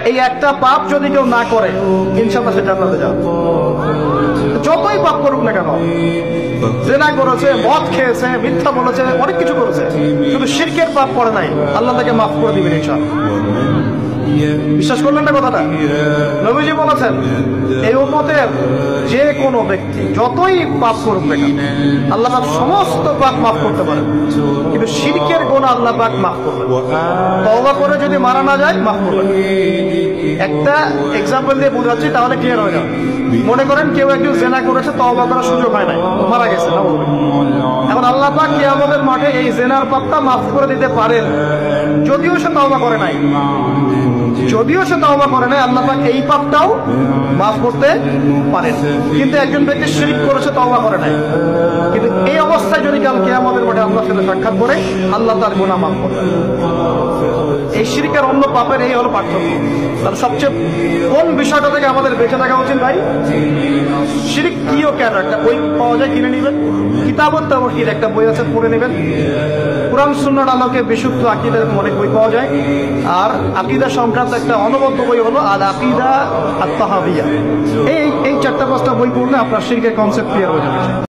এই একটা পাপ যদি কেউ না করে ইনশাআল্লাহ সে জান্নাতে যাবে, যতই পাপ করুক না কেন। জেনা করেছে, মদ খেয়েছে, মিথ্যা বলেছে, অনেক কিছু করেছে, শুধু শিরকের পাপ করে নাই, আল্লাহ তাকে মাফ করে দিবেন ইনশাআল্লাহ। বিশ্বাস করলেন না কথাটা? নবীজি বলেছেন এই উম্মতের যে কোনো ব্যক্তি যতই পাপ করুক না কেন আল্লাহ পাক সমস্ত পাপ মাফ করতে পারেন, কিন্তু শিরকের গুনাহ আল্লাহ পাক মাফ করবেন। তওবা করে যদি মারা না যায় মাফ করবেন। একটা এক্সাম্পল দিয়ে বোঝাচ্ছি তাহলে ক্লিয়ার হয়ে যাবে। মনে করেন কেউ একজন জেনা করেছে, তওবা করার সুযোগ হয় নাই, মারা গেছে, এখন আল্লাহ পাক কিয়ামতের মাঠে এই জেনার পাপটা মাফ করে দিতে পারেন, যদিও সে তওবা করে নাই। আল্লাহ পাক এই পাপটাও মাফ করতে পারেন। কিন্তু একজন ব্যক্তি শিরক করেছে, তওবা করে নাই, কিন্তু এই অবস্থায় যদি কাল কিয়ামতের মাঠে আল্লাহর সাথে সাক্ষাৎ করে আল্লাহ তার গুনাহ মাফ করবেন। এই শিরকের অন্য পাপের এই হলো পার্থক্য। তাহলে সবচেয়ে কোন বিষয়টা থেকে আমাদের বেঁচে থাকা উচিত ভাই? শিরক কি ও কেন? একটা বই পাওয়া যায়, কিনে নেবেন। কিতাবুত তাওহীদ একটা বই আছে, পড়ে নেবেন। কুরআন সুন্নাহর আলোকে বিশুদ্ধ আকীদার অনেক বই পাওয়া যায়। আর আকীদা সংক্রান্ত একটা অনবদ্য বই হলো আল আকীদা আত-তাহাবিয়া। এই 4-5টা বই পড়লে আপনার শিরকের কনসেপ্ট ক্লিয়ার হয়ে যাবে।